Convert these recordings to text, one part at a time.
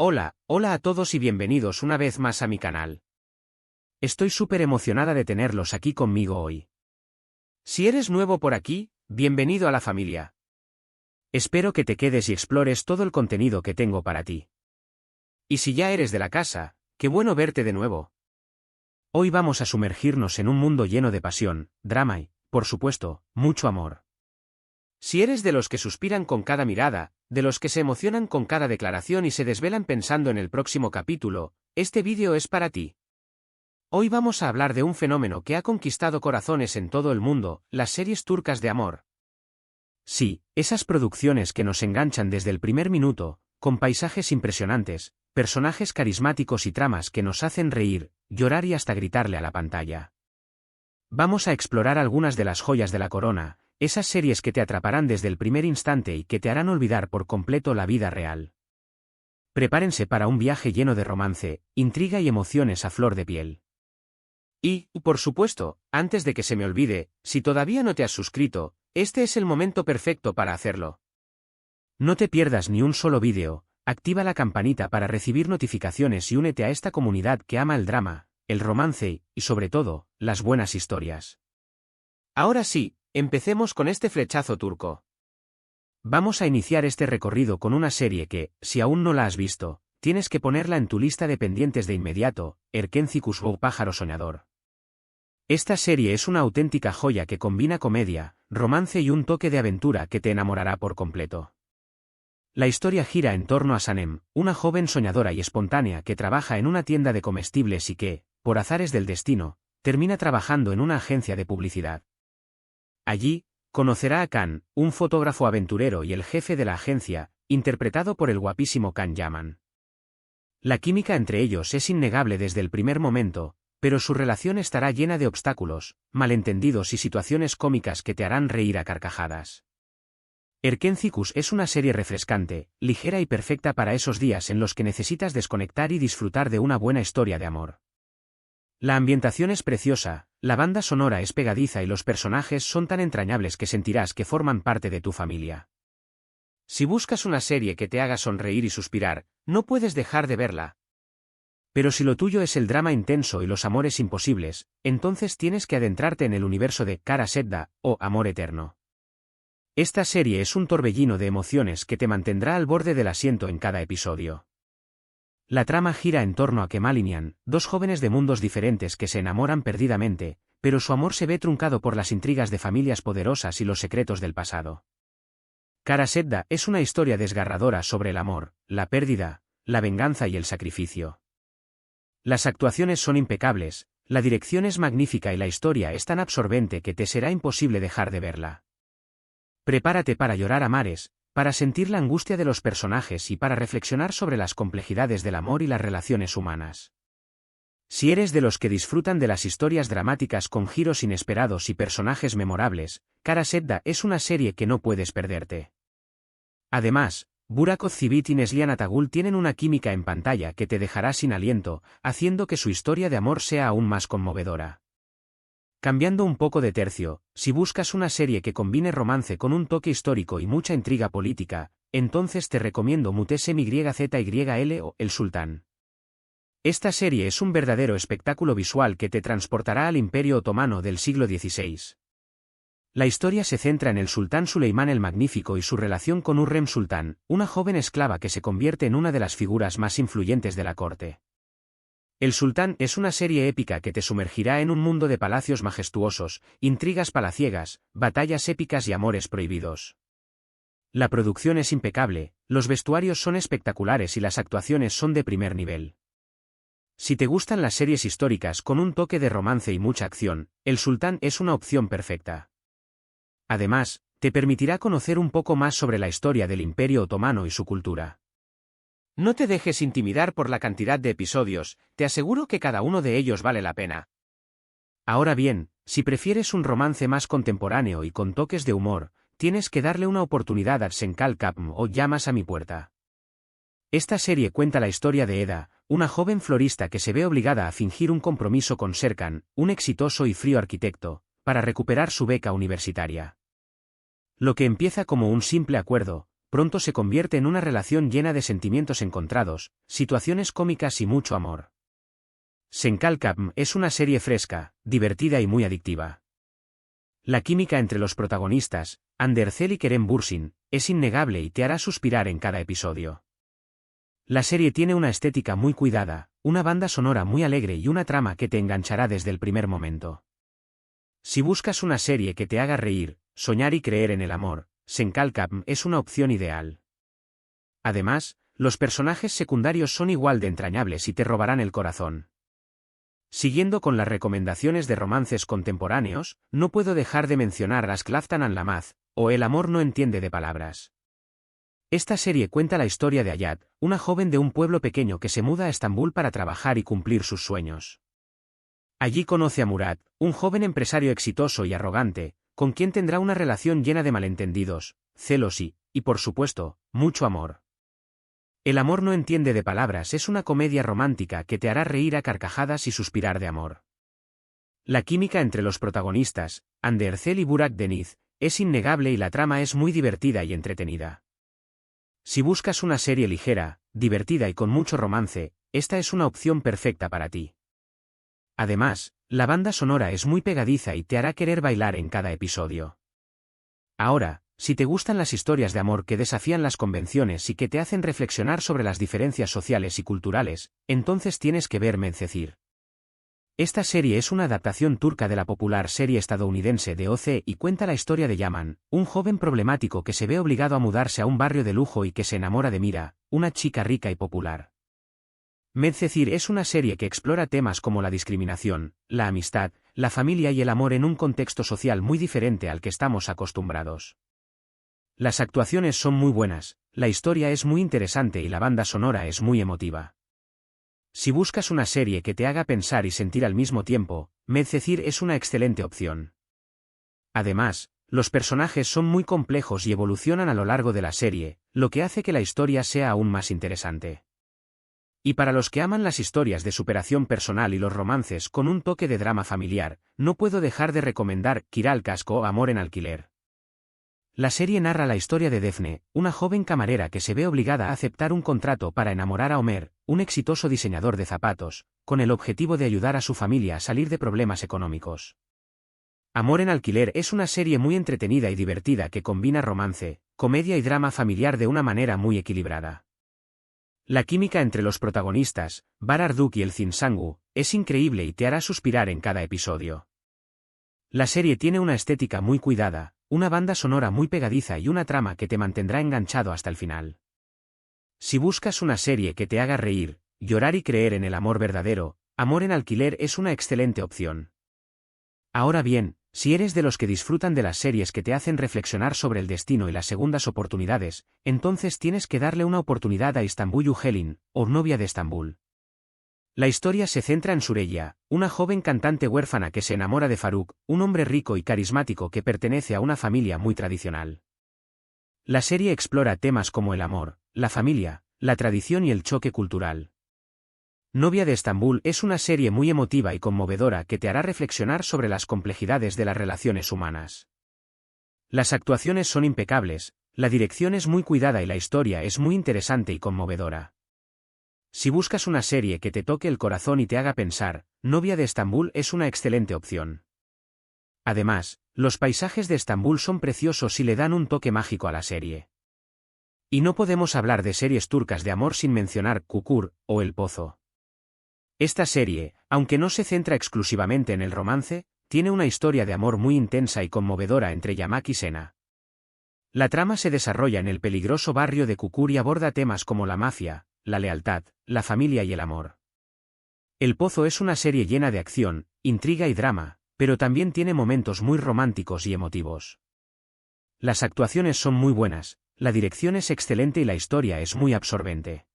Hola a todos y bienvenidos una vez más a mi canal. Estoy súper emocionada de tenerlos aquí conmigo hoy. Si eres nuevo por aquí, bienvenido a la familia. Espero que te quedes y explores todo el contenido que tengo para ti. Y si ya eres de la casa, qué bueno verte de nuevo. Hoy vamos a sumergirnos en un mundo lleno de pasión, drama y, por supuesto, mucho amor. Si eres de los que suspiran con cada mirada, de los que se emocionan con cada declaración y se desvelan pensando en el próximo capítulo, este vídeo es para ti. Hoy vamos a hablar de un fenómeno que ha conquistado corazones en todo el mundo, las series turcas de amor. Sí, esas producciones que nos enganchan desde el primer minuto, con paisajes impresionantes, personajes carismáticos y tramas que nos hacen reír, llorar y hasta gritarle a la pantalla. Vamos a explorar algunas de las joyas de la corona, esas series que te atraparán desde el primer instante y que te harán olvidar por completo la vida real. Prepárense para un viaje lleno de romance, intriga y emociones a flor de piel. Y, por supuesto, antes de que se me olvide, si todavía no te has suscrito, este es el momento perfecto para hacerlo. No te pierdas ni un solo vídeo, activa la campanita para recibir notificaciones y únete a esta comunidad que ama el drama, el romance y, sobre todo, las buenas historias. Ahora sí, empecemos con este flechazo turco. Vamos a iniciar este recorrido con una serie que, si aún no la has visto, tienes que ponerla en tu lista de pendientes de inmediato, Erkencikus o Pájaro Soñador. Esta serie es una auténtica joya que combina comedia, romance y un toque de aventura que te enamorará por completo. La historia gira en torno a Sanem, una joven soñadora y espontánea que trabaja en una tienda de comestibles y que, por azares del destino, termina trabajando en una agencia de publicidad. Allí, conocerá a Khan, un fotógrafo aventurero y el jefe de la agencia, interpretado por el guapísimo Can Yaman. La química entre ellos es innegable desde el primer momento, pero su relación estará llena de obstáculos, malentendidos y situaciones cómicas que te harán reír a carcajadas. Erkencikus es una serie refrescante, ligera y perfecta para esos días en los que necesitas desconectar y disfrutar de una buena historia de amor. La ambientación es preciosa, la banda sonora es pegadiza y los personajes son tan entrañables que sentirás que forman parte de tu familia. Si buscas una serie que te haga sonreír y suspirar, no puedes dejar de verla. Pero si lo tuyo es el drama intenso y los amores imposibles, entonces tienes que adentrarte en el universo de Kara Sevda, o Amor Eterno. Esta serie es un torbellino de emociones que te mantendrá al borde del asiento en cada episodio. La trama gira en torno a Kemal y Nihan, dos jóvenes de mundos diferentes que se enamoran perdidamente, pero su amor se ve truncado por las intrigas de familias poderosas y los secretos del pasado. Kara Sevda es una historia desgarradora sobre el amor, la pérdida, la venganza y el sacrificio. Las actuaciones son impecables, la dirección es magnífica y la historia es tan absorbente que te será imposible dejar de verla. Prepárate para llorar a mares, para sentir la angustia de los personajes y para reflexionar sobre las complejidades del amor y las relaciones humanas. Si eres de los que disfrutan de las historias dramáticas con giros inesperados y personajes memorables, Kara Sevda es una serie que no puedes perderte. Además, Burak Özçivit y Neslihan Atagul tienen una química en pantalla que te dejará sin aliento, haciendo que su historia de amor sea aún más conmovedora. Cambiando un poco de tercio, si buscas una serie que combine romance con un toque histórico y mucha intriga política, entonces te recomiendo Muhteşem Yzyl o El Sultán. Esta serie es un verdadero espectáculo visual que te transportará al Imperio Otomano del siglo XVI. La historia se centra en el sultán Süleyman el Magnífico y su relación con Hürrem Sultán, una joven esclava que se convierte en una de las figuras más influyentes de la corte. El Sultán es una serie épica que te sumergirá en un mundo de palacios majestuosos, intrigas palaciegas, batallas épicas y amores prohibidos. La producción es impecable, los vestuarios son espectaculares y las actuaciones son de primer nivel. Si te gustan las series históricas con un toque de romance y mucha acción, El Sultán es una opción perfecta. Además, te permitirá conocer un poco más sobre la historia del Imperio Otomano y su cultura. No te dejes intimidar por la cantidad de episodios, te aseguro que cada uno de ellos vale la pena. Ahora bien, si prefieres un romance más contemporáneo y con toques de humor, tienes que darle una oportunidad a Senkal Kapm o Llamas a mi puerta. Esta serie cuenta la historia de Eda, una joven florista que se ve obligada a fingir un compromiso con Serkan, un exitoso y frío arquitecto, para recuperar su beca universitaria. Lo que empieza como un simple acuerdo, pronto se convierte en una relación llena de sentimientos encontrados, situaciones cómicas y mucho amor. Senkalkam es una serie fresca, divertida y muy adictiva. La química entre los protagonistas, Andercel y Kerem Bürsin, es innegable y te hará suspirar en cada episodio. La serie tiene una estética muy cuidada, una banda sonora muy alegre y una trama que te enganchará desde el primer momento. Si buscas una serie que te haga reír, soñar y creer en el amor, Senkalkam es una opción ideal. Además, los personajes secundarios son igual de entrañables y te robarán el corazón. Siguiendo con las recomendaciones de romances contemporáneos, no puedo dejar de mencionar Aşk-Laftan Anlamaz, o El amor no entiende de palabras. Esta serie cuenta la historia de Hayat, una joven de un pueblo pequeño que se muda a Estambul para trabajar y cumplir sus sueños. Allí conoce a Murat, un joven empresario exitoso y arrogante, con quien tendrá una relación llena de malentendidos, celos y, por supuesto, mucho amor. El amor no entiende de palabras es una comedia romántica que te hará reír a carcajadas y suspirar de amor. La química entre los protagonistas, Andercel y Burak Deniz, es innegable y la trama es muy divertida y entretenida. Si buscas una serie ligera, divertida y con mucho romance, esta es una opción perfecta para ti. Además, la banda sonora es muy pegadiza y te hará querer bailar en cada episodio. Ahora, si te gustan las historias de amor que desafían las convenciones y que te hacen reflexionar sobre las diferencias sociales y culturales, entonces tienes que ver Medcezir. Esta serie es una adaptación turca de la popular serie estadounidense de OC y cuenta la historia de Yaman, un joven problemático que se ve obligado a mudarse a un barrio de lujo y que se enamora de Mira, una chica rica y popular. Medcezir es una serie que explora temas como la discriminación, la amistad, la familia y el amor en un contexto social muy diferente al que estamos acostumbrados. Las actuaciones son muy buenas, la historia es muy interesante y la banda sonora es muy emotiva. Si buscas una serie que te haga pensar y sentir al mismo tiempo, Medcezir es una excelente opción. Además, los personajes son muy complejos y evolucionan a lo largo de la serie, lo que hace que la historia sea aún más interesante. Y para los que aman las historias de superación personal y los romances con un toque de drama familiar, no puedo dejar de recomendar Kiral Casco o Amor en alquiler. La serie narra la historia de Defne, una joven camarera que se ve obligada a aceptar un contrato para enamorar a Omer, un exitoso diseñador de zapatos, con el objetivo de ayudar a su familia a salir de problemas económicos. Amor en alquiler es una serie muy entretenida y divertida que combina romance, comedia y drama familiar de una manera muy equilibrada. La química entre los protagonistas, Barar Duk y Elçin Sangu, es increíble y te hará suspirar en cada episodio. La serie tiene una estética muy cuidada, una banda sonora muy pegadiza y una trama que te mantendrá enganchado hasta el final. Si buscas una serie que te haga reír, llorar y creer en el amor verdadero, Amor en alquiler es una excelente opción. Ahora bien, si eres de los que disfrutan de las series que te hacen reflexionar sobre el destino y las segundas oportunidades, entonces tienes que darle una oportunidad a İstanbul Yücel'in, o Novia de Estambul. La historia se centra en Süreyya, una joven cantante huérfana que se enamora de Faruk, un hombre rico y carismático que pertenece a una familia muy tradicional. La serie explora temas como el amor, la familia, la tradición y el choque cultural. Novia de Estambul es una serie muy emotiva y conmovedora que te hará reflexionar sobre las complejidades de las relaciones humanas. Las actuaciones son impecables, la dirección es muy cuidada y la historia es muy interesante y conmovedora. Si buscas una serie que te toque el corazón y te haga pensar, Novia de Estambul es una excelente opción. Además, los paisajes de Estambul son preciosos y le dan un toque mágico a la serie. Y no podemos hablar de series turcas de amor sin mencionar Kukur, o El Pozo. Esta serie, aunque no se centra exclusivamente en el romance, tiene una historia de amor muy intensa y conmovedora entre Yamak y Sena. La trama se desarrolla en el peligroso barrio de Kukur y aborda temas como la mafia, la lealtad, la familia y el amor. El Pozo es una serie llena de acción, intriga y drama, pero también tiene momentos muy románticos y emotivos. Las actuaciones son muy buenas, la dirección es excelente y la historia es muy absorbente.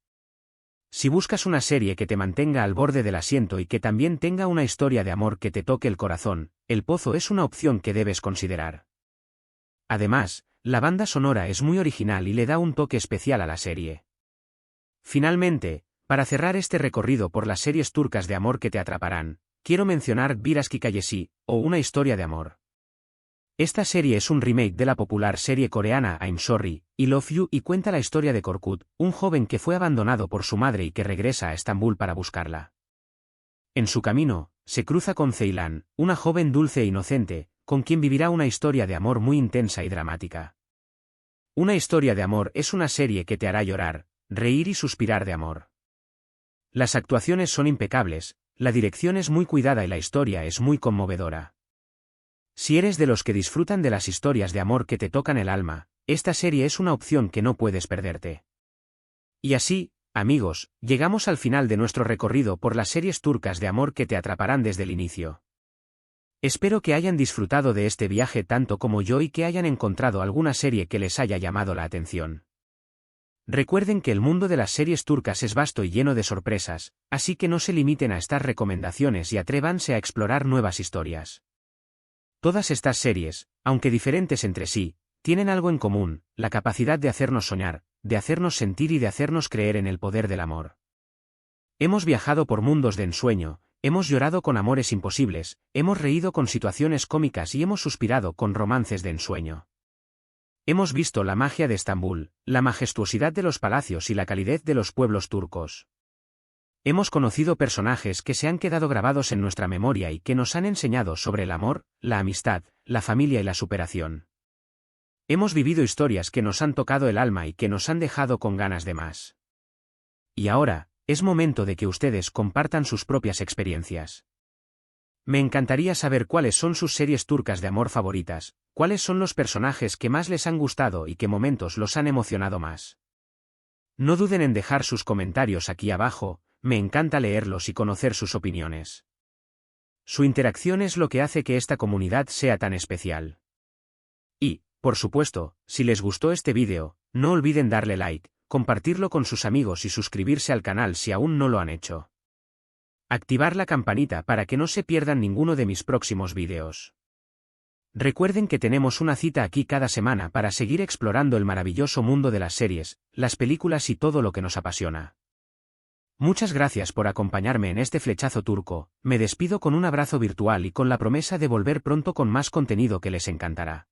Si buscas una serie que te mantenga al borde del asiento y que también tenga una historia de amor que te toque el corazón, El Pozo es una opción que debes considerar. Además, la banda sonora es muy original y le da un toque especial a la serie. Finalmente, para cerrar este recorrido por las series turcas de amor que te atraparán, quiero mencionar Bir Aşk Hikayesi, o Una historia de amor. Esta serie es un remake de la popular serie coreana I'm Sorry, I Love You y cuenta la historia de Korkut, un joven que fue abandonado por su madre y que regresa a Estambul para buscarla. En su camino, se cruza con Ceylan, una joven dulce e inocente, con quien vivirá una historia de amor muy intensa y dramática. Una historia de amor es una serie que te hará llorar, reír y suspirar de amor. Las actuaciones son impecables, la dirección es muy cuidada y la historia es muy conmovedora. Si eres de los que disfrutan de las historias de amor que te tocan el alma, esta serie es una opción que no puedes perderte. Y así, amigos, llegamos al final de nuestro recorrido por las series turcas de amor que te atraparán desde el inicio. Espero que hayan disfrutado de este viaje tanto como yo y que hayan encontrado alguna serie que les haya llamado la atención. Recuerden que el mundo de las series turcas es vasto y lleno de sorpresas, así que no se limiten a estas recomendaciones y atrévanse a explorar nuevas historias. Todas estas series, aunque diferentes entre sí, tienen algo en común, la capacidad de hacernos soñar, de hacernos sentir y de hacernos creer en el poder del amor. Hemos viajado por mundos de ensueño, hemos llorado con amores imposibles, hemos reído con situaciones cómicas y hemos suspirado con romances de ensueño. Hemos visto la magia de Estambul, la majestuosidad de los palacios y la calidez de los pueblos turcos. Hemos conocido personajes que se han quedado grabados en nuestra memoria y que nos han enseñado sobre el amor, la amistad, la familia y la superación. Hemos vivido historias que nos han tocado el alma y que nos han dejado con ganas de más. Y ahora, es momento de que ustedes compartan sus propias experiencias. Me encantaría saber cuáles son sus series turcas de amor favoritas, cuáles son los personajes que más les han gustado y qué momentos los han emocionado más. No duden en dejar sus comentarios aquí abajo, me encanta leerlos y conocer sus opiniones. Su interacción es lo que hace que esta comunidad sea tan especial. Y, por supuesto, si les gustó este vídeo, no olviden darle like, compartirlo con sus amigos y suscribirse al canal si aún no lo han hecho. Activar la campanita para que no se pierdan ninguno de mis próximos vídeos. Recuerden que tenemos una cita aquí cada semana para seguir explorando el maravilloso mundo de las series, las películas y todo lo que nos apasiona. Muchas gracias por acompañarme en este flechazo turco, me despido con un abrazo virtual y con la promesa de volver pronto con más contenido que les encantará.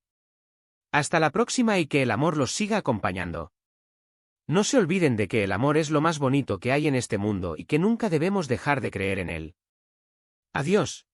Hasta la próxima y que el amor los siga acompañando. No se olviden de que el amor es lo más bonito que hay en este mundo y que nunca debemos dejar de creer en él. Adiós.